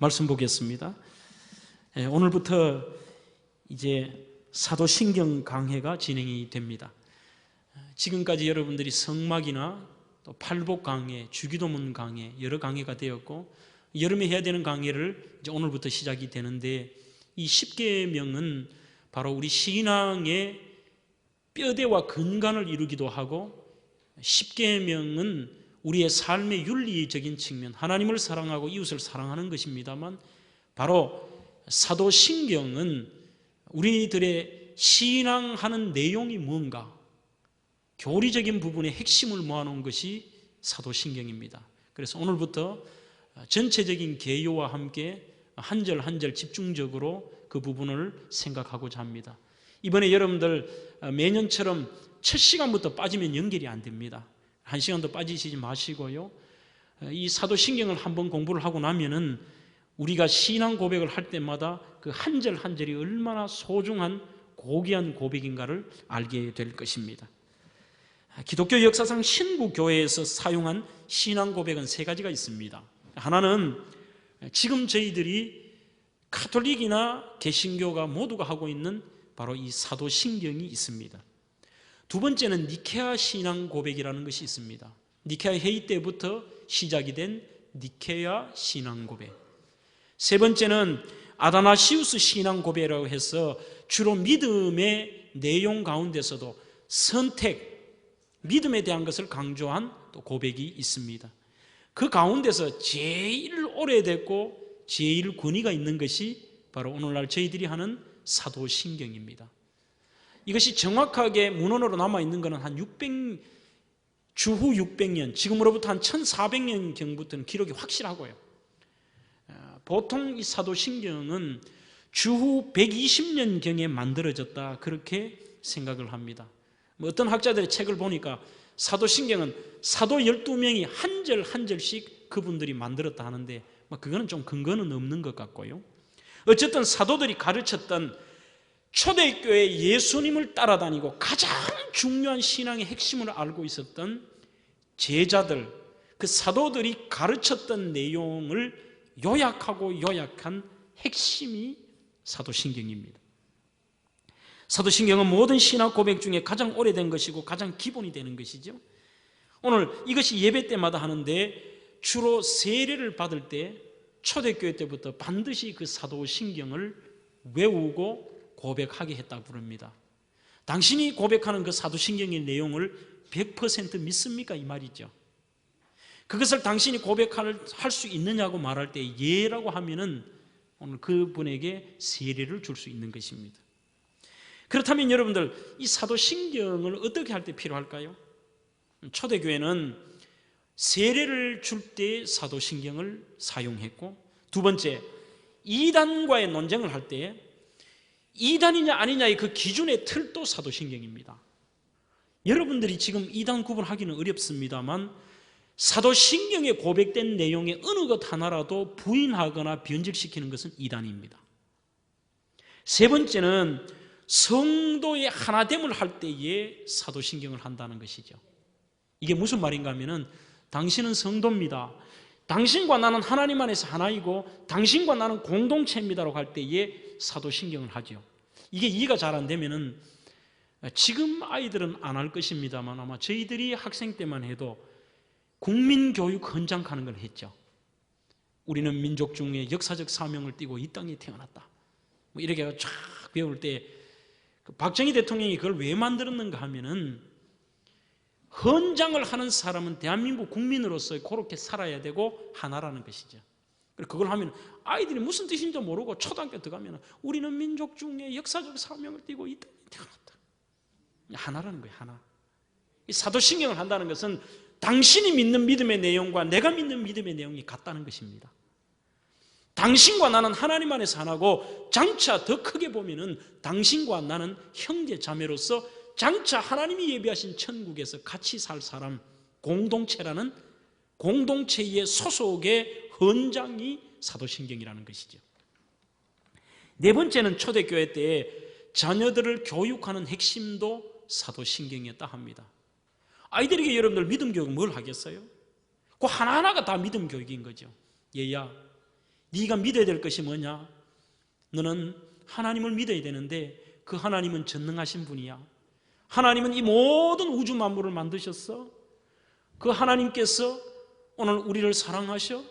말씀 보겠습니다. 오늘부터 이제 사도신경 강해가 진행이 됩니다. 지금까지 여러분들이 성막이나 또 팔복 강해, 주기도문 강해, 여러 강해가 되었고, 여름에 해야 되는 강해를 이제 오늘부터 시작이 되는데, 이 10계명은 바로 우리 신앙의 뼈대와 근간을 이루기도 하고, 10계명은 우리의 삶의 윤리적인 측면, 하나님을 사랑하고 이웃을 사랑하는 것입니다만, 바로 사도신경은 우리들의 신앙하는 내용이 뭔가, 교리적인 부분의 핵심을 모아놓은 것이 사도신경입니다. 그래서 오늘부터 전체적인 개요와 함께 한 절 한 절 집중적으로 그 부분을 생각하고자 합니다. 이번에 여러분들 매년처럼 첫 시간부터 빠지면 연결이 안 됩니다. 한 시간도 빠지시지 마시고요. 이 사도신경을 한번 공부를 하고 나면은 우리가 신앙 고백을 할 때마다 그 한 절 한 절이 얼마나 소중한 고귀한 고백인가를 알게 될 것입니다. 기독교 역사상 신구교회에서 사용한 신앙 고백은 세 가지가 있습니다. 하나는 지금 저희들이 가톨릭이나 개신교가 모두가 하고 있는 바로 이 사도신경이 있습니다. 두 번째는 니케아 신앙 고백이라는 것이 있습니다. 니케아 회의 때부터 시작이 된 니케아 신앙 고백. 세 번째는 아다나시우스 신앙 고백이라고 해서 주로 믿음의 내용 가운데서도 선택, 믿음에 대한 것을 강조한 또 고백이 있습니다. 그 가운데서 제일 오래됐고 제일 권위가 있는 것이 바로 오늘날 저희들이 하는 사도신경입니다. 이것이 정확하게 문헌으로 남아있는 것은 한 주후 600년, 지금으로부터 한 1400년경부터는 기록이 확실하고요. 보통 이 사도신경은 주후 120년경에 만들어졌다, 그렇게 생각을 합니다. 어떤 학자들의 책을 보니까 사도신경은 사도 12명이 한 절 한 절씩 그분들이 만들었다 하는데, 그거는 좀 근거는 없는 것 같고요. 어쨌든 사도들이 가르쳤던 초대교회 예수님을 따라다니고 가장 중요한 신앙의 핵심을 알고 있었던 제자들, 그 사도들이 가르쳤던 내용을 요약하고 요약한 핵심이 사도신경입니다. 사도신경은 모든 신학 고백 중에 가장 오래된 것이고 가장 기본이 되는 것이죠. 오늘 이것이 예배 때마다 하는데, 주로 세례를 받을 때 초대교회 때부터 반드시 그 사도신경을 외우고 고백하게 했다고 부릅니다. 당신이 고백하는 그 사도신경의 내용을 100% 믿습니까? 이 말이죠. 그것을 당신이 고백할 수 있느냐고 말할 때 예라고 하면은 오늘 그분에게 세례를 줄 수 있는 것입니다. 그렇다면 여러분들, 이 사도신경을 어떻게 할 때 필요할까요? 초대교회는 세례를 줄 때 사도신경을 사용했고, 두 번째, 이단과의 논쟁을 할 때 이단이냐 아니냐의 그 기준의 틀도 사도신경입니다. 여러분들이 지금 이단 구분하기는 어렵습니다만, 사도신경에 고백된 내용의 어느 것 하나라도 부인하거나 변질시키는 것은 이단입니다. 세 번째는 성도의 하나됨을 할 때에 사도신경을 한다는 것이죠. 이게 무슨 말인가 하면은, 당신은 성도입니다, 당신과 나는 하나님 안에서 하나이고 당신과 나는 공동체입니다라고 할 때에 사도신경을 하죠. 이게 이해가 잘 안 되면은, 지금 아이들은 안 할 것입니다만 아마 저희들이 학생 때만 해도 국민교육 헌장하는 걸 했죠. 우리는 민족 중에 역사적 사명을 띠고 이 땅에 태어났다, 이렇게 쫙 배울 때 박정희 대통령이 그걸 왜 만들었는가 하면은, 헌장을 하는 사람은 대한민국 국민으로서 그렇게 살아야 되고 하나라는 것이죠. 그걸 하면 아이들이 무슨 뜻인지 모르고 초등학교 들어가면 우리는 민족 중에 역사적 사명을 띠고 이 땅에 태어났다, 하나라는 거예요. 하나. 이 사도신경을 한다는 것은 당신이 믿는 믿음의 내용과 내가 믿는 믿음의 내용이 같다는 것입니다. 당신과 나는 하나님 안에서 하나고, 장차 더 크게 보면은 당신과 나는 형제 자매로서 장차 하나님이 예비하신 천국에서 같이 살 사람, 공동체라는 공동체의 소속의 헌장이 사도신경이라는 것이죠. 네 번째는 초대교회 때 자녀들을 교육하는 핵심도 사도신경이었다 합니다. 아이들에게 여러분들 믿음 교육은 뭘 하겠어요? 그 하나하나가 다 믿음 교육인 거죠. 얘야, 네가 믿어야 될 것이 뭐냐? 너는 하나님을 믿어야 되는데 그 하나님은 전능하신 분이야. 하나님은 이 모든 우주 만물을 만드셨어. 그 하나님께서 오늘 우리를 사랑하셔.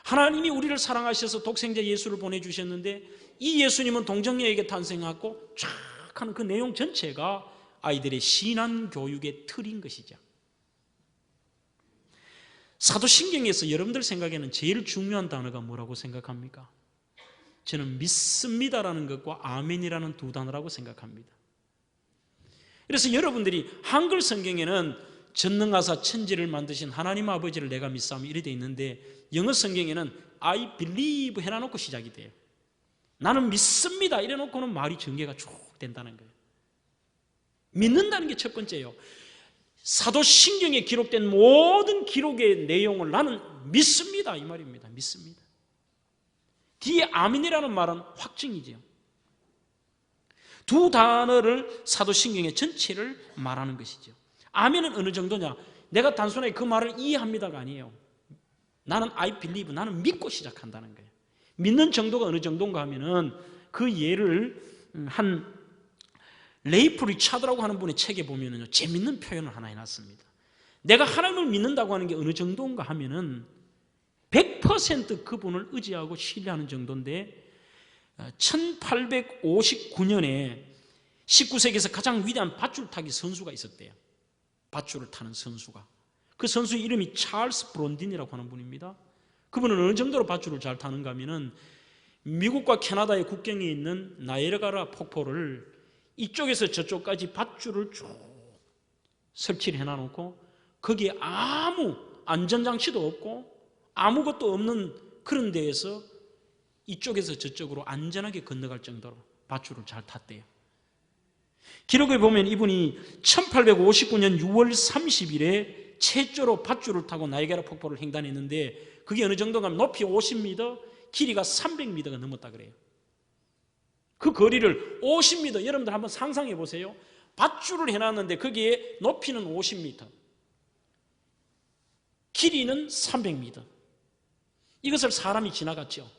하나님이 우리를 사랑하셔서 독생자 예수를 보내주셨는데 이 예수님은 동정녀에게 탄생하고 쫙 하는 그 내용 전체가 아이들의 신앙교육의 틀인 것이죠. 사도신경에서 여러분들 생각에는 제일 중요한 단어가 뭐라고 생각합니까? 저는 믿습니다라는 것과 아멘이라는 두 단어라고 생각합니다. 그래서 여러분들이 한글 성경에는 전능하사 천지를 만드신 하나님 아버지를 내가 믿사오며 이렇게 되어 있는데 영어 성경에는 I believe 해놔놓고 시작이 돼요. 나는 믿습니다 이래놓고는 말이 전개가 쭉 된다는 거예요. 믿는다는 게 첫 번째예요. 사도신경에 기록된 모든 기록의 내용을 나는 믿습니다 이 말입니다. 믿습니다. 뒤에 아멘이라는 말은 확증이죠. 두 단어를 사도신경의 전체를 말하는 것이죠. 아멘은 어느 정도냐? 내가 단순하게 그 말을 이해합니다가 아니에요. 나는 I believe, 나는 믿고 시작한다는 거예요. 믿는 정도가 어느 정도인가 하면은 그 예를 한 레이프 리차드라고 하는 분의 책에 보면은요, 재밌는 표현을 하나 해놨습니다. 내가 하나님을 믿는다고 하는 게 어느 정도인가 하면은 100% 그분을 의지하고 신뢰하는 정도인데 1859년에 19세기에서 가장 위대한 밧줄 타기 선수가 있었대요. 밧줄을 타는 선수가. 그 선수 이름이 찰스 브론딘이라고 하는 분입니다. 그분은 어느 정도로 밧줄을 잘 타는가 하면은 미국과 캐나다의 국경에 있는 나이아가라 폭포를 이쪽에서 저쪽까지 밧줄을 쭉 설치를 해놔놓고 거기에 아무 안전장치도 없고 아무것도 없는 그런 데에서 이쪽에서 저쪽으로 안전하게 건너갈 정도로 밧줄을 잘 탔대요. 기록에 보면 이분이 1859년 6월 30일에 최초로 밧줄을 타고 나이아가라 폭포를 횡단했는데 그게 어느 정도가 하면 높이 50m, 길이가 300m가 넘었다 그래요. 그 거리를 50m, 여러분들 한번 상상해 보세요. 밧줄을 해놨는데 거기에 높이는 50m, 길이는 300m. 이것을 사람이 지나갔죠.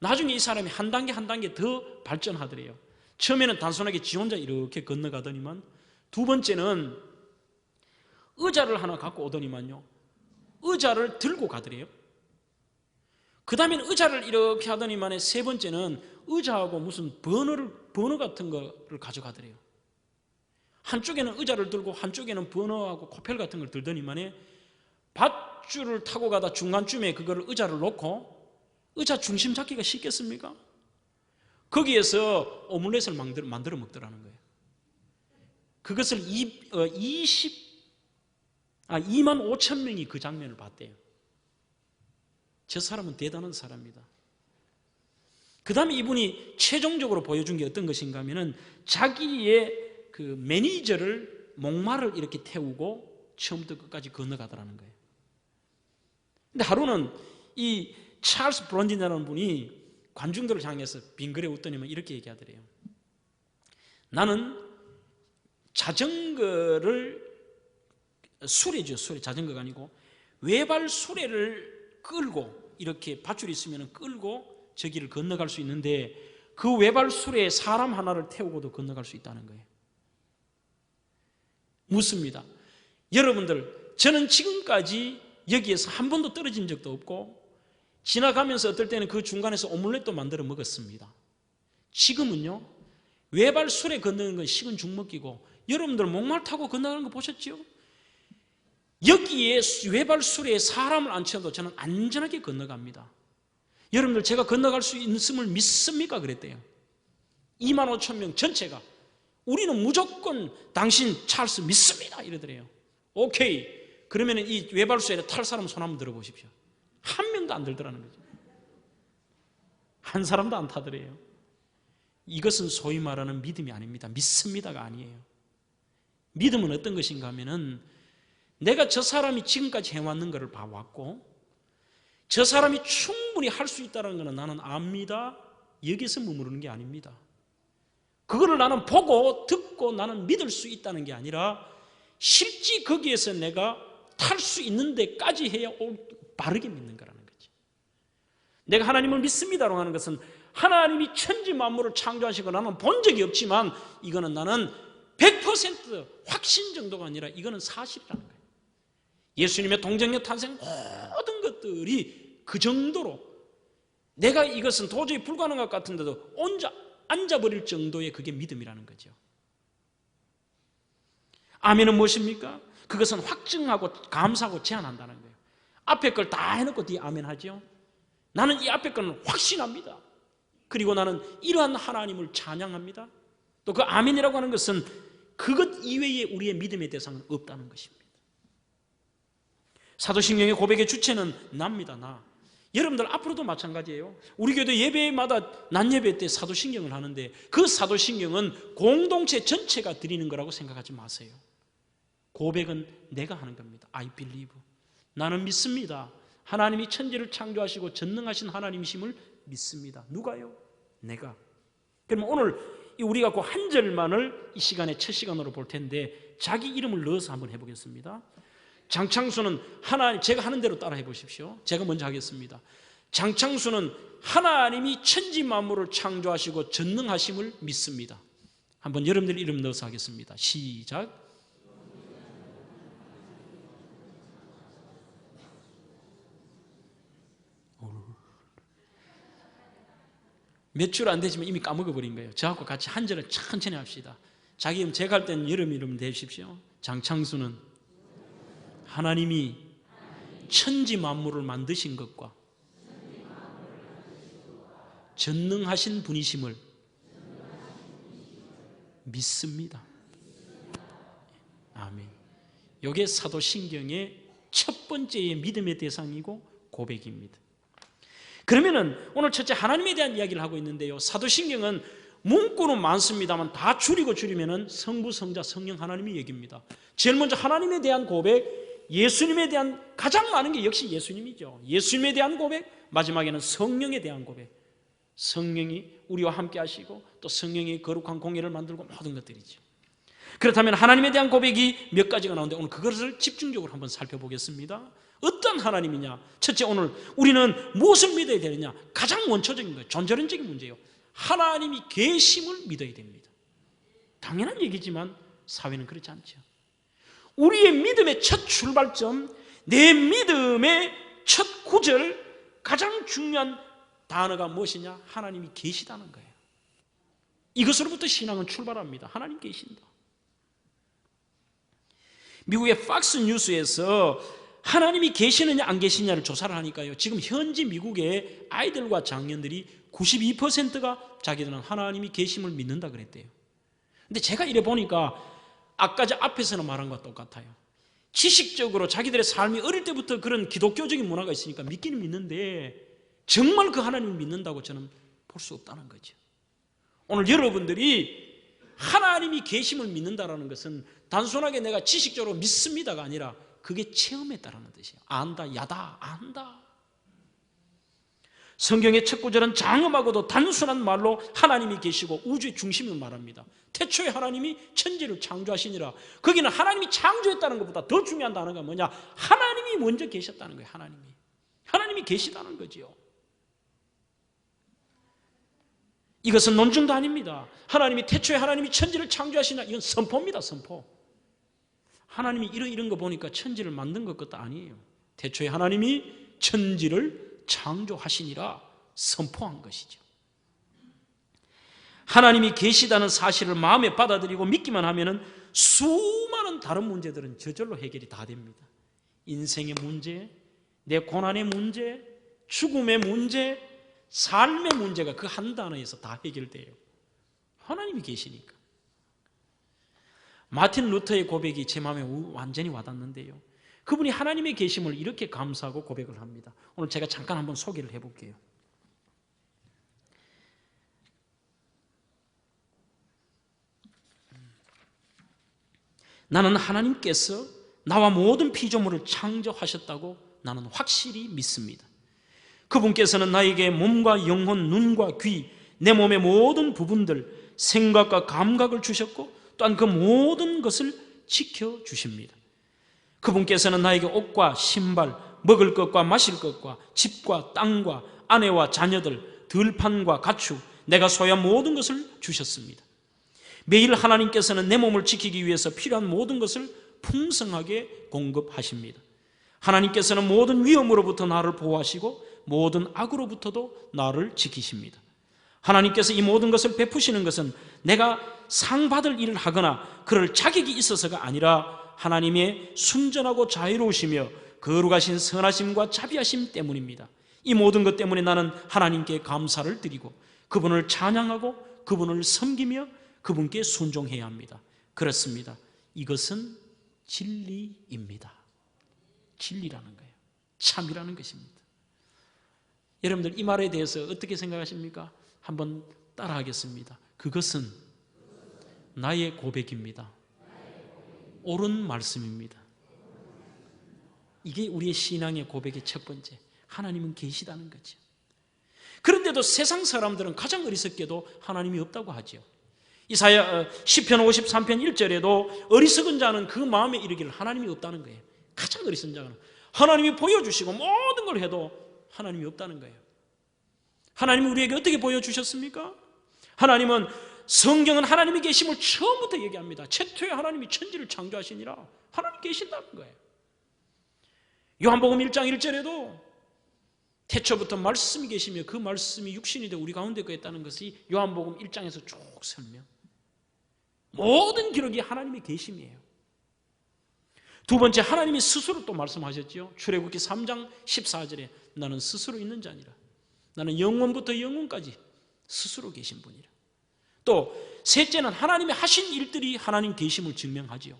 나중에 이 사람이 한 단계 한 단계 더 발전하더래요. 처음에는 단순하게 지 혼자 이렇게 건너가더니만 두 번째는 의자를 하나 갖고 오더니만요, 의자를 들고 가더래요. 그 다음에는 의자를 이렇게 하더니만 세 번째는 의자하고 무슨 버너 같은 거를 가져가더래요. 한쪽에는 의자를 들고 한쪽에는 버너하고 코펠 같은 걸 들더니만에 밧줄을 타고 가다 중간쯤에 그거를 의자를 놓고 의자 중심 잡기가 쉽겠습니까? 거기에서 오믈렛을 만들어 먹더라는 거예요. 그것을 2만 5천 명이 그 장면을 봤대요. 저 사람은 대단한 사람입니다. 그 다음에 이분이 최종적으로 보여준 게 어떤 것인가 하면은 자기의 그 매니저를 목마를 이렇게 태우고 처음부터 끝까지 건너가더라는 거예요. 근데 하루는 이 찰스 브론딘이라는 분이 관중들을 향해서 빙그레 웃더니만 이렇게 얘기하더래요. 나는 자전거를 수레죠. 수레. 자전거가 아니고 외발 수레를 끌고 이렇게 밧줄이 있으면 끌고 저기를 건너갈 수 있는데 그 외발 수레에 사람 하나를 태우고도 건너갈 수 있다는 거예요. 묻습니다. 여러분들, 저는 지금까지 여기에서 한 번도 떨어진 적도 없고 지나가면서 어떨 때는 그 중간에서 오믈렛도 만들어 먹었습니다. 지금은요, 외발 수레 건너는 건 식은 죽 먹기고 여러분들 목말 타고 건너가는 거 보셨죠? 여기에 외발 수레에 사람을 앉혀도 저는 안전하게 건너갑니다. 여러분들, 제가 건너갈 수 있음을 믿습니까? 그랬대요. 2만 5천 명 전체가 우리는 무조건 당신 찰스 믿습니다 이러더래요. 오케이, 그러면 이 외발 수레에 탈 사람 손 한번 들어보십시오. 한 명도 안 들더라는 거죠. 한 사람도 안 타더래요. 이것은 소위 말하는 믿음이 아닙니다. 믿습니다가 아니에요. 믿음은 어떤 것인가 하면은 내가 저 사람이 지금까지 해왔는 것을 봐왔고 저 사람이 충분히 할 수 있다는 것은 나는 압니다. 여기서 머무르는 게 아닙니다. 그거를 나는 보고 듣고 나는 믿을 수 있다는 게 아니라 실제 거기에서 내가 탈 수 있는 데까지 해야 바르게 믿는 거라는 거지. 내가 하나님을 믿습니다라고 하는 것은 하나님이 천지 만물을 창조하시고 나는 본 적이 없지만 이거는 나는 100% 확신 정도가 아니라 이거는 사실이라는 거예요. 예수님의 동정녀 탄생 모든 것들이 그 정도로 내가 이것은 도저히 불가능할 것 같은데도 앉아버릴 정도의 그게 믿음이라는 거죠. 아멘은 무엇입니까? 그것은 확증하고 감사하고 제안한다는 거예요. 앞에 걸 다 해놓고 뒤에 아멘 하죠. 나는 이 앞에 거는 확신합니다. 그리고 나는 이러한 하나님을 찬양합니다. 또 그 아멘이라고 하는 것은 그것 이외에 우리의 믿음의 대상은 없다는 것입니다. 사도신경의 고백의 주체는 나입니다. 나. 여러분들 앞으로도 마찬가지예요. 우리 교회도 예배마다 낮 예배 때 사도신경을 하는데 그 사도신경은 공동체 전체가 드리는 거라고 생각하지 마세요. 고백은 내가 하는 겁니다. I believe. 나는 믿습니다. 하나님이 천지를 창조하시고 전능하신 하나님이심을 믿습니다. 누가요? 내가. 그러면 오늘 우리가 그 한 절만을 이 시간에 첫 시간으로 볼 텐데 자기 이름을 넣어서 한번 해보겠습니다. 장창수는 하나님, 제가 하는 대로 따라해 보십시오. 제가 먼저 하겠습니다. 장창수는 하나님이 천지 만물을 창조하시고 전능하심을 믿습니다. 한번 여러분들 이름 넣어서 하겠습니다. 시작. 몇 줄 안 되지만 이미 까먹어버린 거예요. 저하고 같이 한 절을 천천히 합시다. 자기 이름, 제가 할 때는 여러분 이름 대십시오. 장창수는 하나님이 천지 만물을 만드신 것과 전능하신 분이심을 믿습니다. 아멘. 이게 사도신경의 첫 번째의 믿음의 대상이고 고백입니다. 그러면은 오늘 첫째 하나님에 대한 이야기를 하고 있는데요. 사도신경은 문구는 많습니다만 다 줄이면은 성부, 성자, 성령 하나님의 얘기입니다. 제일 먼저 하나님에 대한 고백, 예수님에 대한 가장 많은 게 역시 예수님이죠. 예수님에 대한 고백, 마지막에는 성령에 대한 고백. 성령이 우리와 함께 하시고 또 성령이 거룩한 공예를 만들고 모든 것들이죠. 그렇다면 하나님에 대한 고백이 몇 가지가 나오는데 오늘 그것을 집중적으로 한번 살펴보겠습니다. 어떤 하나님이냐? 첫째, 오늘 우리는 무엇을 믿어야 되느냐? 가장 원초적인 거예요. 존재론적인 문제예요. 하나님이 계심을 믿어야 됩니다. 당연한 얘기지만 사회는 그렇지 않죠. 우리의 믿음의 첫 출발점, 내 믿음의 첫 구절, 가장 중요한 단어가 무엇이냐? 하나님이 계시다는 거예요. 이것으로부터 신앙은 출발합니다. 하나님 계신다. 미국의 팍스 뉴스에서 하나님이 계시느냐 안 계시느냐를 조사를 하니까요, 지금 현지 미국의 아이들과 장년들이 92%가 자기들은 하나님이 계심을 믿는다 그랬대요. 근데 제가 이래 보니까 아까 앞에서는 말한 것과 똑같아요. 지식적으로 자기들의 삶이 어릴 때부터 그런 기독교적인 문화가 있으니까 믿기는 믿는데 정말 그 하나님을 믿는다고 저는 볼 수 없다는 거죠. 오늘 여러분들이 하나님이 계심을 믿는다는 것은 단순하게 내가 지식적으로 믿습니다가 아니라 그게 체험했다는 뜻이에요. 안다, 야다, 안다. 성경의 첫 구절은 장엄하고도 단순한 말로 하나님이 계시고 우주의 중심을 말합니다. 태초에 하나님이 천지를 창조하시니라. 거기는 하나님이 창조했다는 것보다 더 중요한 단어가 뭐냐? 하나님이 먼저 계셨다는 거예요. 하나님이 계시다는 거지요. 이것은 논증도 아닙니다. 하나님이 태초에 하나님이 천지를 창조하시나, 이건 선포입니다. 선포. 하나님이 이런 거 보니까 천지를 만든 것 것도 아니에요. 태초에 하나님이 천지를 창조하시니라 선포한 것이죠. 하나님이 계시다는 사실을 마음에 받아들이고 믿기만 하면은 수많은 다른 문제들은 저절로 해결이 다 됩니다. 인생의 문제, 내 고난의 문제, 죽음의 문제, 삶의 문제가 그 한 단어에서 다 해결돼요. 하나님이 계시니까. 마틴 루터의 고백이 제 마음에 완전히 와닿는데요, 그분이 하나님의 계심을 이렇게 감사하고 고백을 합니다. 오늘 제가 잠깐 한번 소개를 해볼게요. 나는 하나님께서 나와 모든 피조물을 창조하셨다고 나는 확실히 믿습니다. 그분께서는 나에게 몸과 영혼, 눈과 귀, 내 몸의 모든 부분들, 생각과 감각을 주셨고 또한 그 모든 것을 지켜주십니다. 그분께서는 나에게 옷과 신발, 먹을 것과 마실 것과 집과 땅과 아내와 자녀들, 들판과 가축, 내가 소유한 모든 것을 주셨습니다. 매일 하나님께서는 내 몸을 지키기 위해서 필요한 모든 것을 풍성하게 공급하십니다. 하나님께서는 모든 위험으로부터 나를 보호하시고 모든 악으로부터도 나를 지키십니다. 하나님께서 이 모든 것을 베푸시는 것은 내가 상 받을 일을 하거나 그럴 자격이 있어서가 아니라 하나님의 순전하고 자유로우시며 거룩하신 선하심과 자비하심 때문입니다. 이 모든 것 때문에 나는 하나님께 감사를 드리고 그분을 찬양하고 그분을 섬기며 그분께 순종해야 합니다. 그렇습니다. 이것은 진리입니다. 진리라는 거예요. 참이라는 것입니다. 여러분들 이 말에 대해서 어떻게 생각하십니까? 한번 따라하겠습니다. 그것은 나의 고백입니다. 옳은 말씀입니다. 이게 우리의 신앙의 고백의 첫 번째. 하나님은 계시다는 거죠. 그런데도 세상 사람들은 가장 어리석게도 하나님이 없다고 하죠. 이사야 시편 53편 1절에도 어리석은 자는 그 마음에 이르기를 하나님이 없다는 거예요. 가장 어리석은 자는 하나님이 보여주시고 모든 걸 해도 하나님이 없다는 거예요. 하나님이 우리에게 어떻게 보여주셨습니까? 하나님은 성경은 하나님이 계심을 처음부터 얘기합니다. 최초에 하나님이 천지를 창조하시니라 하나님 계신다는 거예요. 요한복음 1장 1절에도 태초부터 말씀이 계시며 그 말씀이 육신이 되어 우리 가운데 거했다는 것이 요한복음 1장에서 쭉 설명. 모든 기록이 하나님의 계심이에요. 두 번째, 하나님이 스스로 또 말씀하셨죠. 출애굽기 3장 14절에 나는 스스로 있는 자니라. 나는 영원부터 영원까지 스스로 계신 분이라. 또 셋째는 하나님이 하신 일들이 하나님 계심을 증명하지요.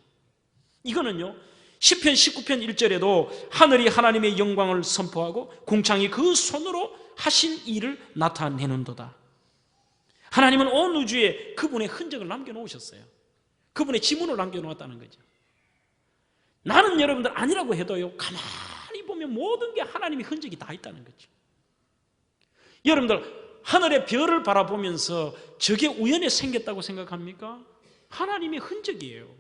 이거는요, 시편 19편 1절에도 하늘이 하나님의 영광을 선포하고 궁창이 그 손으로 하신 일을 나타내는도다. 하나님은 온 우주에 그분의 흔적을 남겨놓으셨어요. 그분의 지문을 남겨놓았다는 거죠. 나는 여러분들 아니라고 해도요, 가만히 보면 모든 게 하나님의 흔적이 다 있다는 거죠. 여러분들 하늘의 별을 바라보면서 저게 우연히 생겼다고 생각합니까? 하나님의 흔적이에요.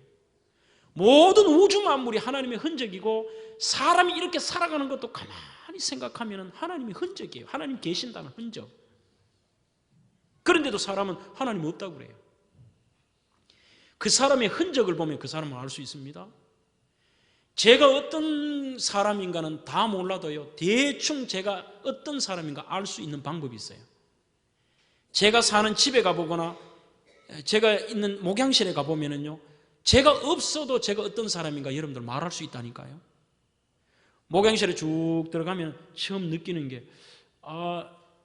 모든 우주 만물이 하나님의 흔적이고 사람이 이렇게 살아가는 것도 가만히 생각하면 하나님의 흔적이에요. 하나님 계신다는 흔적. 그런데도 사람은 하나님 없다고 그래요. 그 사람의 흔적을 보면 그 사람을 알 수 있습니다. 제가 어떤 사람인가는 다 몰라도요, 대충 제가 어떤 사람인가 알 수 있는 방법이 있어요. 제가 사는 집에 가보거나 제가 있는 목양실에 가보면은요, 제가 없어도 제가 어떤 사람인가 여러분들 말할 수 있다니까요. 목양실에 쭉 들어가면 처음 느끼는 게,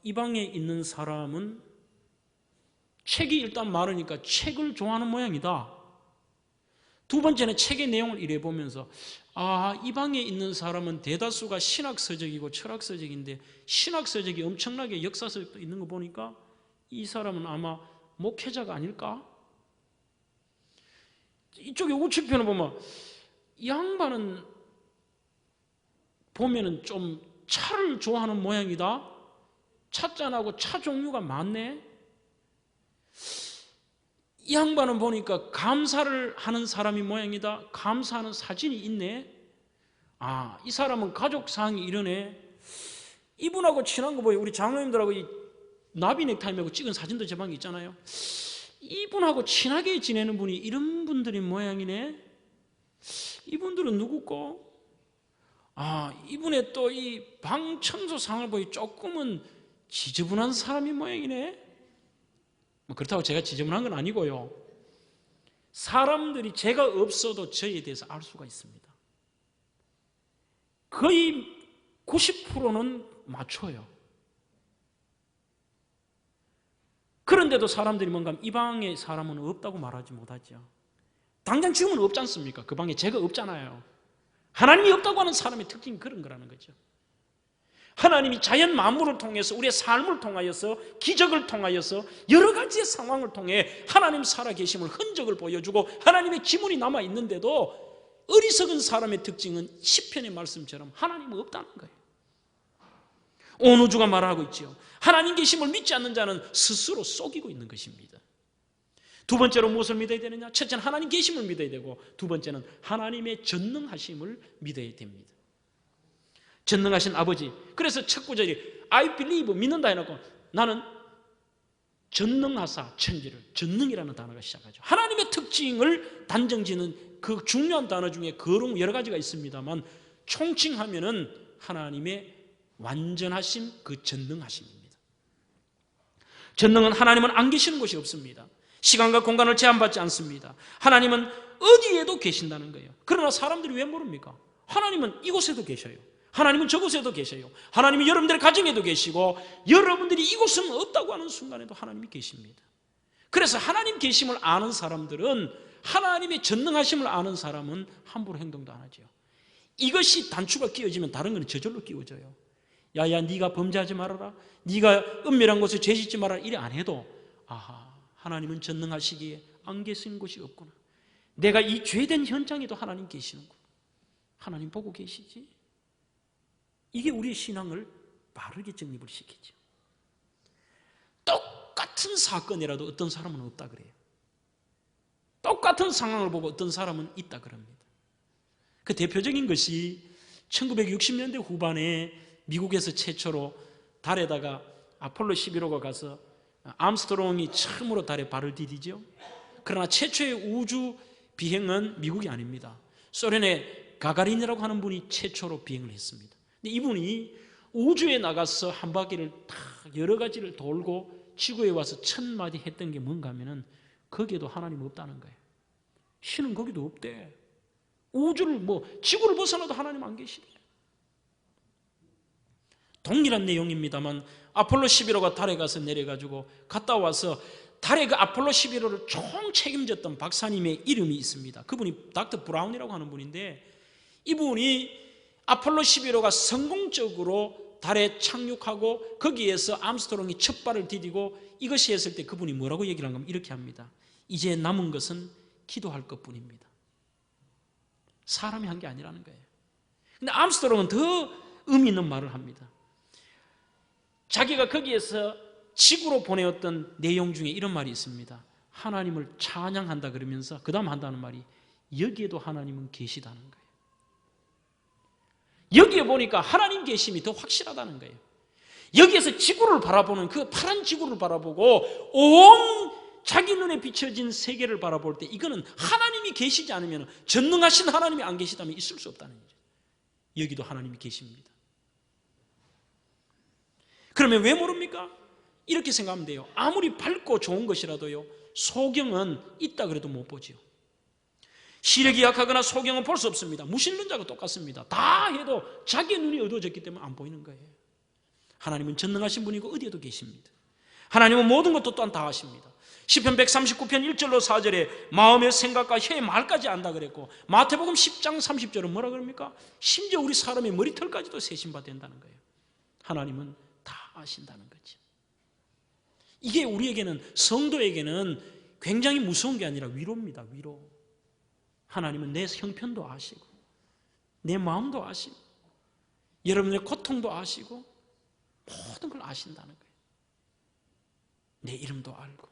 이 방에 있는 사람은 책이 일단 많으니까 책을 좋아하는 모양이다. 두 번째는 책의 내용을 이래 보면서, 이 방에 있는 사람은 대다수가 신학서적이고 철학서적인데 신학서적이 엄청나게 역사서도 있는 거 보니까 이 사람은 아마 목회자가 아닐까? 이쪽에 우측편을 보면 이 양반은 보면은 좀 차를 좋아하는 모양이다. 찻잔하고 차 종류가 많네. 이 양반은 보니까 감사를 하는 사람이 모양이다. 감사하는 사진이 있네. 이 사람은 가족 사항이 이러네. 이분하고 친한 거 보여. 우리 장로님들하고 이 나비 넥타이 메고 찍은 사진도 제 방에 있잖아요. 이분하고 친하게 지내는 분이 이런 분들이 모양이네. 이분들은 누구고? 이분의 또 이 방 청소 상을 보니 조금은 지저분한 사람이 모양이네. 그렇다고 제가 지저분한 건 아니고요. 사람들이 제가 없어도 저에 대해서 알 수가 있습니다. 거의 90%는 맞춰요. 그런데도 사람들이 뭔가 이 방에 사람은 없다고 말하지 못하죠. 당장 지금은 없지 않습니까? 그 방에 제가 없잖아요. 하나님이 없다고 하는 사람의 특징이 그런 거라는 거죠. 하나님이 자연 만물을 통해서 우리의 삶을 통하여서 기적을 통하여서 여러 가지의 상황을 통해 하나님 살아계심을 흔적을 보여주고 하나님의 지문이 남아있는데도 어리석은 사람의 특징은 시편의 말씀처럼 하나님은 없다는 거예요. 온 우주가 말하고 있죠. 하나님 계심을 믿지 않는 자는 스스로 속이고 있는 것입니다. 두 번째로 무엇을 믿어야 되느냐? 첫째는 하나님 계심을 믿어야 되고 두 번째는 하나님의 전능하심을 믿어야 됩니다. 전능하신 아버지. 그래서 첫 구절이 I believe, 믿는다 해놓고 나는 전능하사 천지를, 전능이라는 단어가 시작하죠. 하나님의 특징을 단정짓는 그 중요한 단어 중에 거룩 여러 가지가 있습니다만 총칭하면은 하나님의 완전하심, 그 전능하심입니다. 전능은 하나님은 안 계시는 곳이 없습니다. 시간과 공간을 제한받지 않습니다. 하나님은 어디에도 계신다는 거예요. 그러나 사람들이 왜 모릅니까? 하나님은 이곳에도 계셔요. 하나님은 저곳에도 계셔요. 하나님이 여러분들의 가정에도 계시고 여러분들이 이곳은 없다고 하는 순간에도 하나님이 계십니다. 그래서 하나님 계심을 아는 사람들은, 하나님의 전능하심을 아는 사람은 함부로 행동도 안 하죠. 이것이 단추가 끼워지면 다른 건 저절로 끼워져요. 야야 네가 범죄하지 말아라, 네가 은밀한 곳에 죄 짓지 말아라, 이래 안 해도 아하, 하나님은 전능하시기에 안 계신 곳이 없구나. 내가 이 죄된 현장에도 하나님 계시는구나. 하나님 보고 계시지. 이게 우리의 신앙을 바르게 정립을 시키죠. 똑같은 사건이라도 어떤 사람은 없다 그래요. 똑같은 상황을 보고 어떤 사람은 있다 그럽니다. 그 대표적인 것이 1960년대 후반에 미국에서 최초로 달에다가 아폴로 11호가 가서 암스트롱이 처음으로 달에 발을 디디죠. 그러나 최초의 우주 비행은 미국이 아닙니다. 소련의 가가린이라고 하는 분이 최초로 비행을 했습니다. 근데 이분이 우주에 나가서 한 바퀴를 다 여러 가지를 돌고 지구에 와서 1000마디 했던 게 뭔가 하면은 거기에도 하나님 없다는 거예요. 신은 거기도 없대. 우주를 지구를 벗어나도 하나님 안 계시대. 동일한 내용입니다만 아폴로 11호가 달에 가서 내려가지고 갔다 와서 달에 그 아폴로 11호를 총 책임졌던 박사님의 이름이 있습니다. 그분이 닥터 브라운이라고 하는 분인데, 이분이 아폴로 11호가 성공적으로 달에 착륙하고 거기에서 암스트롱이 첫 발을 디디고 이것이 했을 때 그분이 뭐라고 얘기를 한 거면 이렇게 합니다. 이제 남은 것은 기도할 것뿐입니다. 사람이 한 게 아니라는 거예요. 근데 암스트롱은 더 의미 있는 말을 합니다. 자기가 거기에서 지구로 보내었던 내용 중에 이런 말이 있습니다. 하나님을 찬양한다 그러면서 그 다음 한다는 말이 여기에도 하나님은 계시다는 거예요. 여기에 보니까 하나님 계심이 더 확실하다는 거예요. 여기에서 지구를 바라보는 그 파란 지구를 바라보고 온 자기 눈에 비춰진 세계를 바라볼 때 이거는 하나님이 계시지 않으면, 전능하신 하나님이 안 계시다면 있을 수 없다는 거죠. 여기도 하나님이 계십니다. 그러면 왜 모릅니까? 이렇게 생각하면 돼요. 아무리 밝고 좋은 것이라도요, 소경은 있다 그래도 못 보지요. 시력이 약하거나 소경은 볼 수 없습니다. 무신론자가 똑같습니다. 다 해도 자기 눈이 어두워졌기 때문에 안 보이는 거예요. 하나님은 전능하신 분이고 어디에도 계십니다. 하나님은 모든 것도 또한 다 아십니다. 시편 139편 1절로 4절에 마음의 생각과 혀의 말까지 안다 그랬고, 마태복음 10장 30절은 뭐라 그럽니까? 심지어 우리 사람의 머리털까지도 세신바 된다는 거예요. 하나님은 다 아신다는 거죠. 이게 우리에게는, 성도에게는 굉장히 무서운 게 아니라 위로입니다. 위로. 하나님은 내 형편도 아시고 내 마음도 아시고 여러분의 고통도 아시고 모든 걸 아신다는 거예요. 내 이름도 알고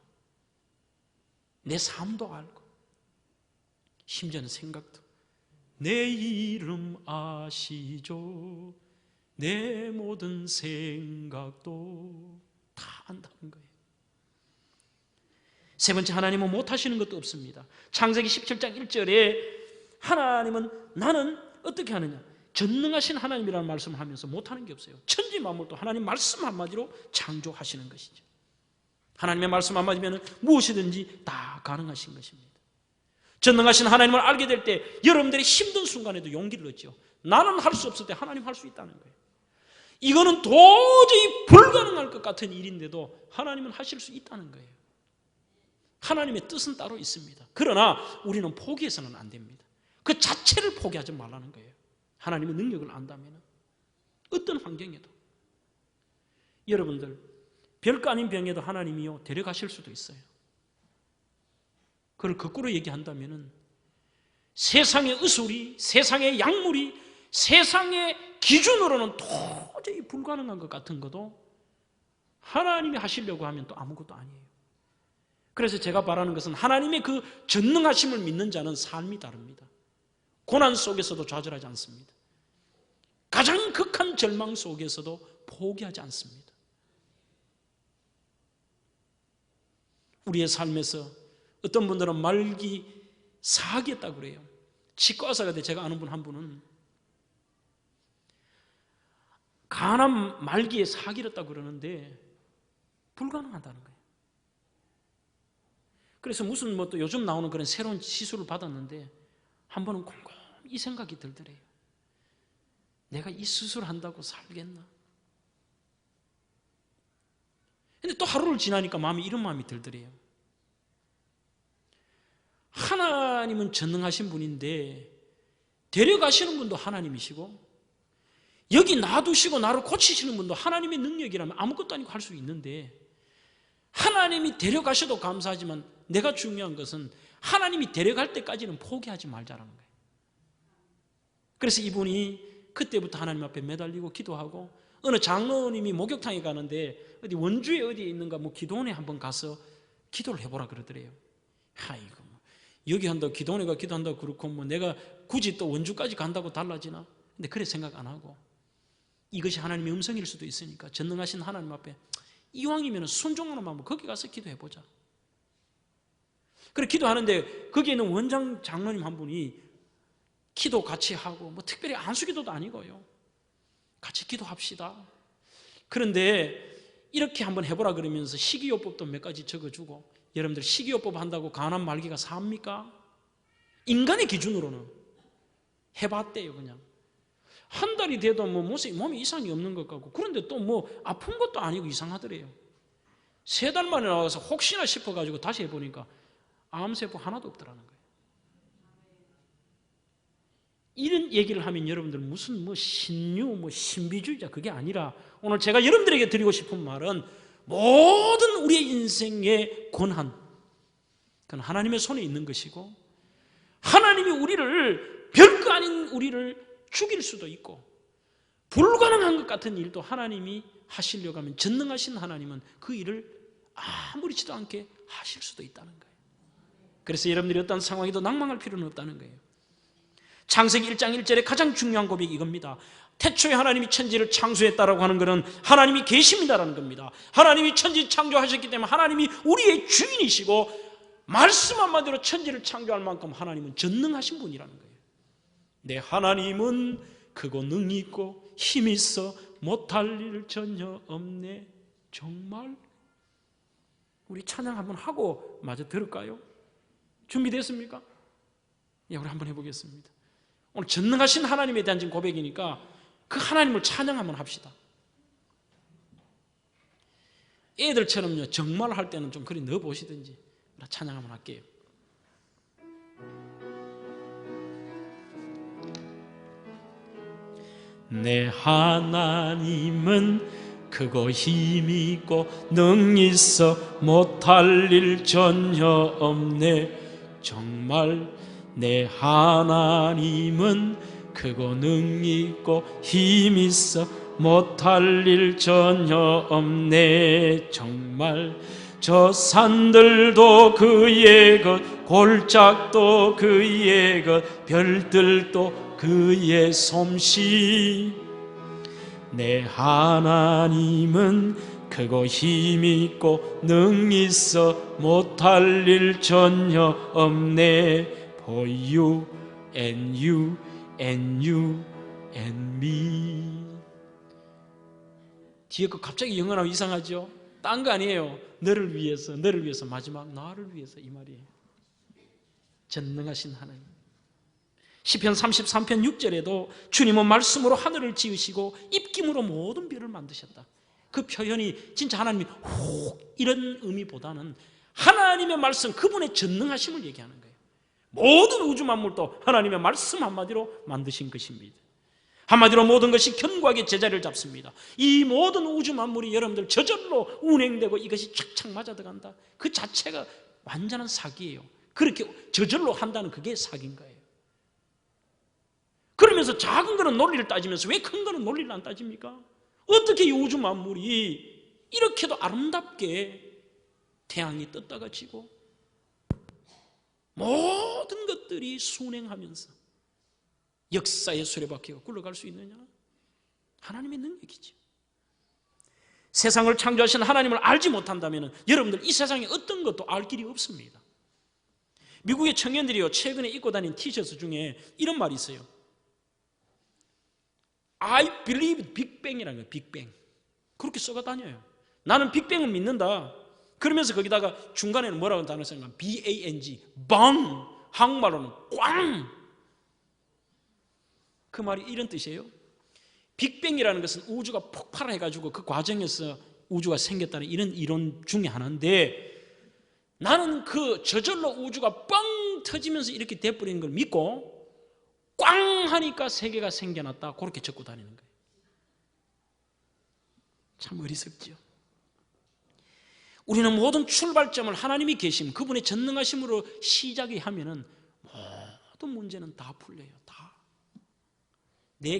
내 삶도 알고 심지어는 생각도, 내 이름 아시죠, 내 모든 생각도 다 안다는 거예요. 세 번째, 하나님은 못하시는 것도 없습니다. 창세기 17장 1절에 하나님은, 나는 어떻게 하느냐, 전능하신 하나님이라는 말씀을 하면서 못하는 게 없어요. 천지 만물도 하나님 말씀 한마디로 창조하시는 것이죠. 하나님의 말씀 한마디면 무엇이든지 다 가능하신 것입니다. 전능하신 하나님을 알게 될 때 여러분들이 힘든 순간에도 용기를 얻죠. 나는 할 수 없을 때 하나님 할 수 있다는 거예요. 이거는 도저히 불가능할 것 같은 일인데도 하나님은 하실 수 있다는 거예요. 하나님의 뜻은 따로 있습니다. 그러나 우리는 포기해서는 안 됩니다. 그 자체를 포기하지 말라는 거예요. 하나님의 능력을 안다면 어떤 환경에도. 여러분들, 별거 아닌 병에도 하나님이요 데려가실 수도 있어요. 그걸 거꾸로 얘기한다면 세상의 의술이, 세상의 약물이, 세상의 기준으로는 도저히 불가능한 것 같은 것도 하나님이 하시려고 하면 또 아무것도 아니에요. 그래서 제가 바라는 것은 하나님의 그 전능하심을 믿는 자는 삶이 다릅니다. 고난 속에서도 좌절하지 않습니다. 가장 극한 절망 속에서도 포기하지 않습니다. 우리의 삶에서 어떤 분들은 말기 사하겠다고 그래요. 치과의사가 돼. 제가 아는 분 한 분은 간암 말기에 사기렸다고 그러는데 불가능하다는 거예요. 그래서 무슨 뭐 또 요즘 나오는 그런 새로운 시술을 받았는데 한 번은 곰곰 이 생각이 들더래요. 내가 이 수술을 한다고 살겠나? 근데 또 하루를 지나니까 마음이 이런 마음이 들더래요. 하나님은 전능하신 분인데 데려가시는 분도 하나님이시고 여기 놔두시고 나를 고치시는 분도 하나님의 능력이라면 아무것도 아니고 할 수 있는데 하나님이 데려가셔도 감사하지만 내가 중요한 것은 하나님이 데려갈 때까지는 포기하지 말자라는 거예요. 그래서 이분이 그때부터 하나님 앞에 매달리고 기도하고 어느 장로님이 목욕탕에 가는데 어디 원주에 어디에 있는가 뭐 기도원에 한번 가서 기도를 해보라 그러더래요. 아이고 여기 한다고 기도원에 기도한다고 그렇고 뭐 내가 굳이 또 원주까지 간다고 달라지나? 근데 그래 생각 안 하고 이것이 하나님의 음성일 수도 있으니까 전능하신 하나님 앞에 이왕이면 순종하는 마음으로 거기 가서 기도해보자. 그래 기도하는데 거기에 있는 원장 장로님 한 분이 기도 같이 하고 뭐 특별히 안수기도도 아니고요. 같이 기도합시다. 그런데 이렇게 한번 해보라 그러면서 식이요법도 몇 가지 적어주고 여러분들 식이요법 한다고 간암 말기가 사합니까? 인간의 기준으로는 해봤대요. 그냥 한 달이 돼도 뭐 몸에 이상이 없는 것 같고 그런데 또 뭐 아픈 것도 아니고 이상하더래요. 3달 만에 나와서 혹시나 싶어가지고 다시 해보니까 암세포 하나도 없더라는 거예요. 이런 얘기를 하면 여러분들 무슨 뭐 신유 뭐 신비주의자 그게 아니라 오늘 제가 여러분들에게 드리고 싶은 말은 모든 우리의 인생의 권한 그건 하나님의 손에 있는 것이고 하나님이 우리를 별거 아닌 우리를 죽일 수도 있고 불가능한 것 같은 일도 하나님이 하시려고 하면 전능하신 하나님은 그 일을 아무렇지도 않게 하실 수도 있다는 거예요. 그래서 여러분들이 어떤 상황에도 낭망할 필요는 없다는 거예요. 창세기 1장 1절에 가장 중요한 고백이 이겁니다. 태초에 하나님이 천지를 창조했다라고 하는 것은 하나님이 계십니다라는 겁니다. 하나님이 천지 창조하셨기 때문에 하나님이 우리의 주인이시고 말씀 한마디로 천지를 창조할 만큼 하나님은 전능하신 분이라는 거예요. 내 하나님은 크고 능히 있고 힘이 있어 못할 일 전혀 없네. 정말? 우리 찬양 한번 하고 마저 들을까요? 준비됐습니까? 예, 우리 한번 해보겠습니다. 오늘 전능하신 하나님에 대한 지금 고백이니까 그 하나님을 찬양 한번 합시다. 애들처럼요 정말 할 때는 좀 그리 넣어보시든지 찬양 한번 할게요. 내 하나님은 크고 힘이 있고 능히 있어 못할 일 전혀 없네. 정말 내 하나님은 크고 능히 있고 힘이 있어 못할 일 전혀 없네. 정말 저 산들도 그의 것 골짜기도 그의 것 별들도 그의 솜씨. 내 하나님은 크고 힘이 있고 능히 있어 못할 일 전혀 없네. For you and you and you and me. 뒤에 거 갑자기 영어나면 이상하죠? 딴 거 아니에요. 너를 위해서 마지막 나를 위해서 이 말이에요. 전능하신 하나님. 시편 33편 6절에도 주님은 말씀으로 하늘을 지으시고 입김으로 모든 별을 만드셨다. 그 표현이 진짜 하나님이 혹 이런 의미보다는 하나님의 말씀, 그분의 전능하심을 얘기하는 거예요. 모든 우주 만물도 하나님의 말씀 한마디로 만드신 것입니다. 한마디로 모든 것이 견고하게 제자리를 잡습니다. 이 모든 우주 만물이 여러분들 저절로 운행되고 이것이 착착 맞아 들어간다. 그 자체가 완전한 사기예요. 그렇게 저절로 한다는 그게 사기인 거예요. 그러면서 작은 거는 논리를 따지면서 왜 큰 거는 논리를 안 따집니까? 어떻게 이 우주 만물이 이렇게도 아름답게 태양이 떴다가 지고 모든 것들이 순행하면서 역사의 수레바퀴가 굴러갈 수 있느냐? 하나님의 능력이죠. 세상을 창조하신 하나님을 알지 못한다면 여러분들 이 세상에 어떤 것도 알 길이 없습니다. 미국의 청년들이요, 최근에 입고 다닌 티셔츠 중에 이런 말이 있어요. I believe Big Bang이라는 거예요. 빅뱅. 그렇게 써가 다녀요. 나는 빅뱅을 믿는다. 그러면서 거기다가 중간에는 뭐라고 단어 생각하면 BANG, 방. 한국말로는 꽝. 그 말이 이런 뜻이에요. 빅뱅이라는 것은 우주가 폭발해가지고 그 과정에서 우주가 생겼다는 이런 이론 중에 하나인데, 나는 그 저절로 우주가 뻥 터지면서 이렇게 돼버리는 걸 믿고 꽝 하니까 세계가 생겨났다, 그렇게 적고 다니는 거예요. 참 어리석죠. 우리는 모든 출발점을 하나님이 계심, 그분의 전능하심으로 시작이 하면은 모든 문제는 다 풀려요. 다.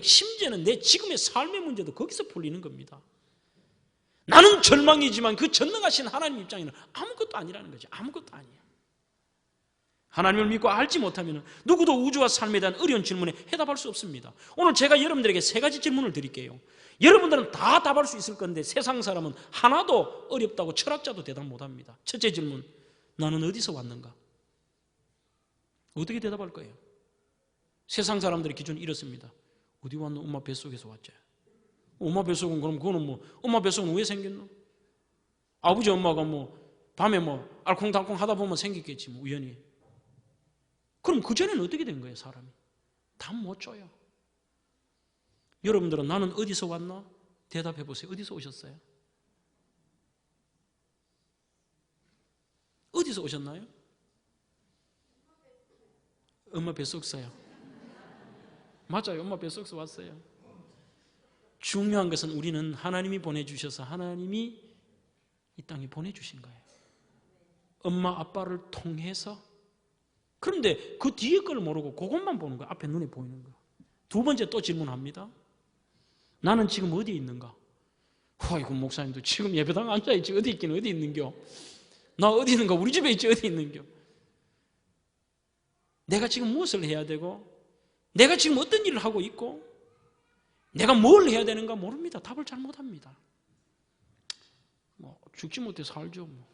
심지어는 내 지금의 삶의 문제도 거기서 풀리는 겁니다. 나는 절망이지만 그 전능하신 하나님 입장에는 아무것도 아니라는 거죠. 아무것도 아니에요. 하나님을 믿고 알지 못하면 누구도 우주와 삶에 대한 어려운 질문에 해답할 수 없습니다. 오늘 제가 여러분들에게 3가지 질문을 드릴게요. 여러분들은 다 답할 수 있을 건데 세상 사람은 하나도 어렵다고 철학자도 대답 못합니다. 첫째 질문, 나는 어디서 왔는가? 어떻게 대답할 거예요? 세상 사람들의 기준은 이렇습니다. 어디 왔노? 엄마 뱃속에서 왔지. 엄마 뱃속은 그럼 그거는 뭐 엄마 뱃속은 왜 생겼노? 아버지 엄마가 뭐 밤에 뭐 알콩달콩 하다 보면 생겼겠지 뭐 우연히. 그럼 그전에는 어떻게 된 거예요? 사람이 답 못 줘요. 여러분들은 나는 어디서 왔나? 대답해 보세요. 어디서 오셨어요? 어디서 오셨나요? 엄마 뱃속서요. 맞아요. 엄마 뱃속에서 왔어요. 중요한 것은 우리는 하나님이 보내주셔서 하나님이 이 땅에 보내주신 거예요. 엄마 아빠를 통해서. 그런데 그 뒤에 걸 모르고 그것만 보는 거예요. 앞에 눈에 보이는 거. 두 번째 또 질문합니다. 나는 지금 어디에 있는가? 아이고 목사님도 지금 예배당 앉아있지 어디 있긴 어디 있는겨? 나 어디 있는가? 우리 집에 있지 어디 있는겨? 내가 지금 무엇을 해야 되고 내가 지금 어떤 일을 하고 있고 내가 뭘 해야 되는가 모릅니다. 답을 잘 못합니다. 뭐 죽지 못해 살죠. 뭐.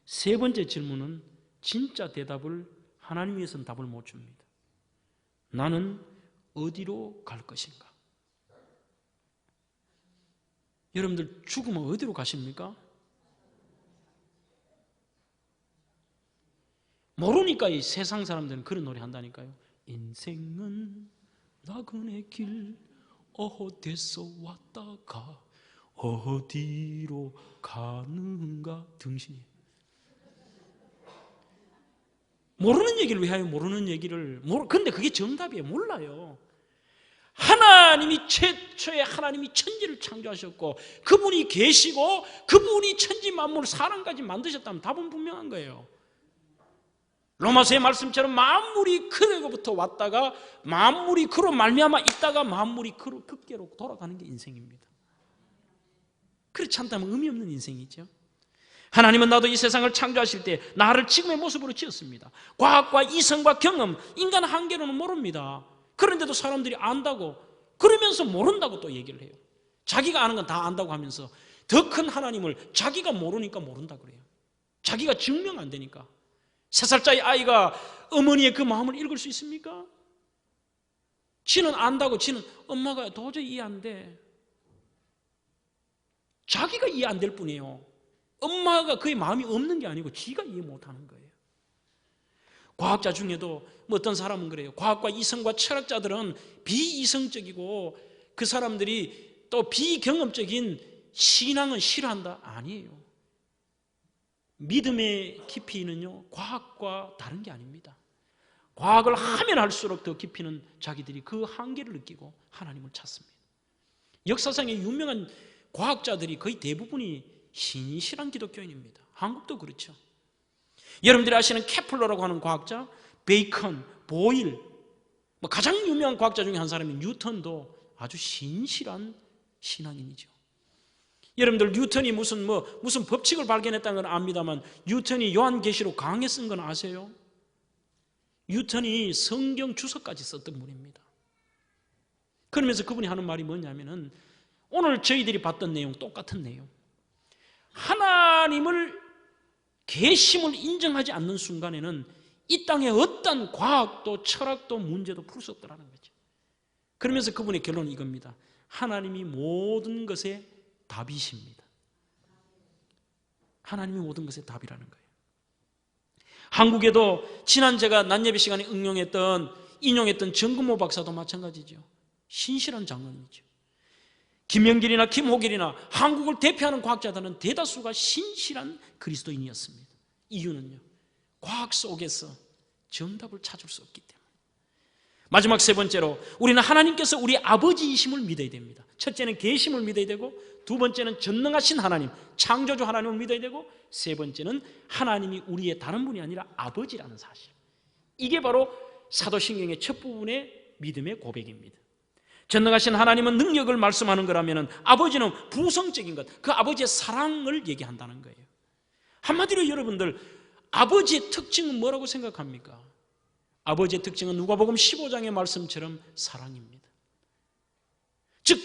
세 번째 질문은 진짜 대답을 하나님께서는 답을 못 줍니다. 나는 어디로 갈 것인가? 여러분들 죽으면 어디로 가십니까? 모르니까 이 세상 사람들은 그런 노래 한다니까요. 인생은 나그네 길 어디서 왔다가 어디로 가는가 등신이. 모르는 얘기를 왜 해요? 모르는 얘기를. 근데 그게 정답이에요. 몰라요. 하나님이 최초에 하나님이 천지를 창조하셨고 그분이 계시고 그분이 천지 만물 사람까지 만드셨다면 답은 분명한 거예요. 로마서의 말씀처럼 만물이 그로부터 왔다가 만물이 그로 말미암아 있다가 만물이 그로 극계로 돌아가는 게 인생입니다. 그렇지 않다면 의미 없는 인생이죠. 하나님은 나도 이 세상을 창조하실 때 나를 지금의 모습으로 지었습니다. 과학과 이성과 경험, 인간 한계로는 모릅니다. 그런데도 사람들이 안다고 그러면서 모른다고 또 얘기를 해요. 자기가 아는 건 다 안다고 하면서 더 큰 하나님을 자기가 모르니까 모른다 그래요. 자기가 증명 안 되니까. 3살짜리 아이가 어머니의 그 마음을 읽을 수 있습니까? 지는 안다고 지는 엄마가 도저히 이해 안 돼. 자기가 이해 안 될 뿐이에요. 엄마가 그의 마음이 없는 게 아니고 지가 이해 못하는 거예요. 과학자 중에도 뭐 어떤 사람은 그래요. 과학과 이성과 철학자들은 비이성적이고 그 사람들이 또 비경험적인 신앙은 싫어한다? 아니에요. 믿음의 깊이는요 과학과 다른 게 아닙니다. 과학을 하면 할수록 더 깊이는 자기들이 그 한계를 느끼고 하나님을 찾습니다. 역사상의 유명한 과학자들이 거의 대부분이 신실한 기독교인입니다. 한국도 그렇죠. 여러분들이 아시는 케플러라고 하는 과학자, 베이컨, 보일, 가장 유명한 과학자 중에 한 사람인 뉴턴도 아주 신실한 신앙인이죠. 여러분들 뉴턴이 무슨 법칙을 발견했다는 건 압니다만 뉴턴이 요한계시록 강에 쓴 건 아세요? 뉴턴이 성경 주석까지 썼던 분입니다. 그러면서 그분이 하는 말이 뭐냐면은 오늘 저희들이 봤던 내용 똑같은 내용. 하나님을 계심을 인정하지 않는 순간에는 이 땅에 어떤 과학도 철학도 문제도 풀 수 없다는 거죠. 그러면서 그분의 결론은 이겁니다. 하나님이 모든 것의 답이십니다. 하나님이 모든 것의 답이라는 거예요. 한국에도 지난 제가 낮예배 시간에 인용했던 정근모 박사도 마찬가지죠. 신실한 장로님이죠. 김영길이나 김호길이나 한국을 대표하는 과학자들은 대다수가 신실한 그리스도인이었습니다. 이유는요, 과학 속에서 정답을 찾을 수 없기 때문에. 마지막 세 번째로 우리는 하나님께서 우리 아버지이심을 믿어야 됩니다. 첫째는 계심을 믿어야 되고, 두 번째는 전능하신 하나님, 창조주 하나님을 믿어야 되고, 세 번째는 하나님이 우리의 다른 분이 아니라 아버지라는 사실. 이게 바로 사도신경의 첫 부분의 믿음의 고백입니다. 전능하신 하나님은 능력을 말씀하는 거라면 아버지는 부성적인 것, 그 아버지의 사랑을 얘기한다는 거예요. 한마디로 여러분들, 아버지의 특징은 뭐라고 생각합니까? 아버지의 특징은 누가복음 15장의 말씀처럼 사랑입니다. 즉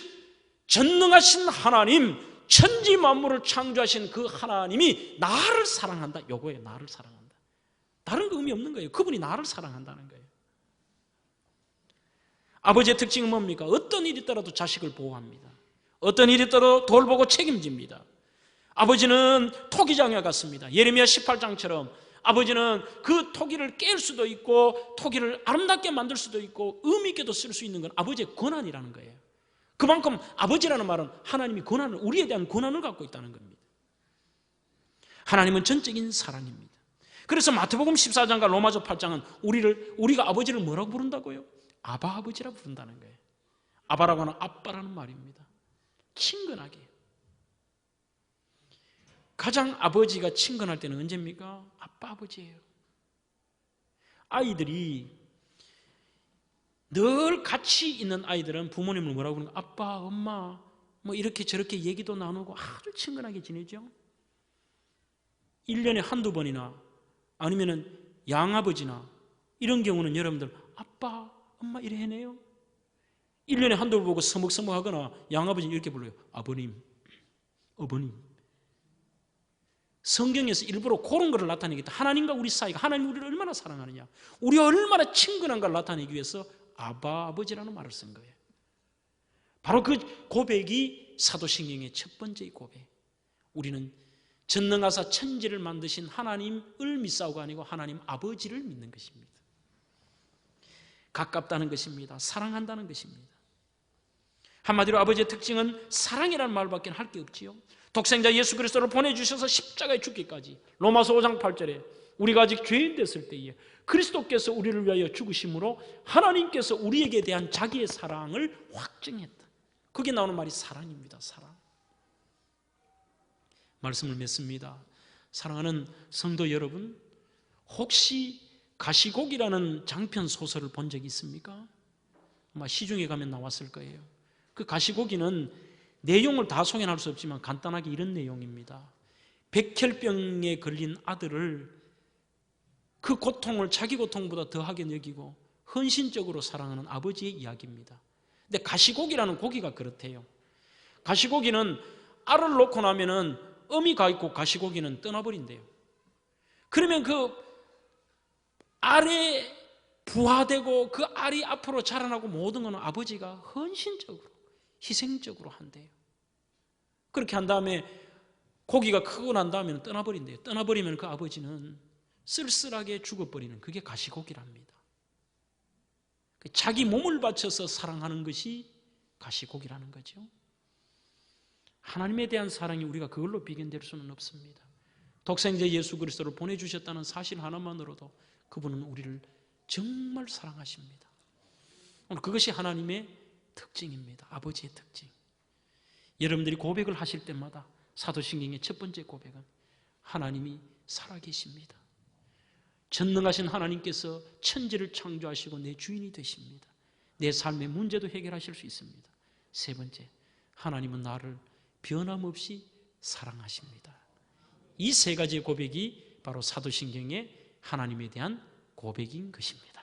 전능하신 하나님, 천지 만물을 창조하신 그 하나님이 나를 사랑한다, 요거예요. 나를 사랑한다. 다른 거 의미 없는 거예요. 그분이 나를 사랑한다는 거예요. 아버지의 특징은 뭡니까? 어떤 일이 있더라도 자식을 보호합니다. 어떤 일이 있더라도 돌보고 책임집니다. 아버지는 토기장에 갔습니다. 예레미야 18장처럼 아버지는 그 토기를 깰 수도 있고 토기를 아름답게 만들 수도 있고 의미 있게도 쓸 수 있는 건 아버지의 권한이라는 거예요. 그만큼 아버지라는 말은 하나님이 권한을, 우리에 대한 권한을 갖고 있다는 겁니다. 하나님은 전적인 사랑입니다. 그래서 마태복음 14장과 로마서 8장은 우리가 아버지를 뭐라고 부른다고요? 아바 아버지라 부른다는 거예요. 아바라고 하는 아빠라는 말입니다. 친근하게. 가장 아버지가 친근할 때는 언제입니까? 아빠 아버지예요. 아이들이 늘 같이 있는 아이들은 부모님을 뭐라고 부르는 거예요? 아빠, 엄마, 뭐 이렇게 저렇게 얘기도 나누고 아주 친근하게 지내죠. 1년에 한두 번이나 아니면은 양아버지나 이런 경우는 여러분들 아빠, 엄마 이래 해내요. 1년에 한두 번 보고 서먹서먹하거나 양아버지는 이렇게 불러요. 아버님, 어버님. 성경에서 일부러 그런 것을 나타내겠다. 하나님과 우리 사이가, 하나님 우리를 얼마나 사랑하느냐, 우리가 얼마나 친근한가를 나타내기 위해서 아바 아버지라는 말을 쓴 거예요. 바로 그 고백이 사도신경의 첫 번째 고백. 우리는 전능하사 천지를 만드신 하나님을 믿사오가 아니고 하나님 아버지를 믿는 것입니다. 가깝다는 것입니다. 사랑한다는 것입니다. 한마디로 아버지의 특징은 사랑이라는 말밖에 할 게 없지요. 독생자 예수 그리스도를 보내주셔서 십자가에 죽기까지, 로마서 5장 8절에 우리가 아직 죄인 됐을 때에 그리스도께서 우리를 위하여 죽으심으로 하나님께서 우리에게 대한 자기의 사랑을 확증했다. 그게 나오는 말이 사랑입니다. 사랑. 말씀을 맺습니다. 사랑하는 성도 여러분, 혹시 가시곡이라는 장편 소설을 본 적이 있습니까? 아마 시중에 가면 나왔을 거예요. 그 가시곡이는 내용을 다 소개할 수 없지만 간단하게 이런 내용입니다. 백혈병에 걸린 아들을 그 고통을 자기 고통보다 더하게 여기고 헌신적으로 사랑하는 아버지의 이야기입니다. 근데 가시고기라는 고기가 그렇대요. 가시고기는 알을 놓고 나면은 엄이 가 있고 가시고기는 떠나버린대요. 그러면 그 알에 부화되고 그 알이 앞으로 자라나고 모든 것은 아버지가 헌신적으로, 희생적으로 한대요. 그렇게 한 다음에 고기가 크고 난 다음에는 떠나버린대요. 떠나버리면 그 아버지는 쓸쓸하게 죽어버리는, 그게 가시고기랍니다. 자기 몸을 바쳐서 사랑하는 것이 가시고기라는 거죠. 하나님에 대한 사랑이 우리가 그걸로 비견될 수는 없습니다. 독생자 예수 그리스도를 보내주셨다는 사실 하나만으로도 그분은 우리를 정말 사랑하십니다. 오늘 그것이 하나님의 특징입니다. 아버지의 특징. 여러분들이 고백을 하실 때마다 사도신경의 첫 번째 고백은 하나님이 살아계십니다. 전능하신 하나님께서 천지를 창조하시고 내 주인이 되십니다. 내 삶의 문제도 해결하실 수 있습니다. 세 번째, 하나님은 나를 변함없이 사랑하십니다. 이 세 가지의 고백이 바로 사도신경의 하나님에 대한 고백인 것입니다.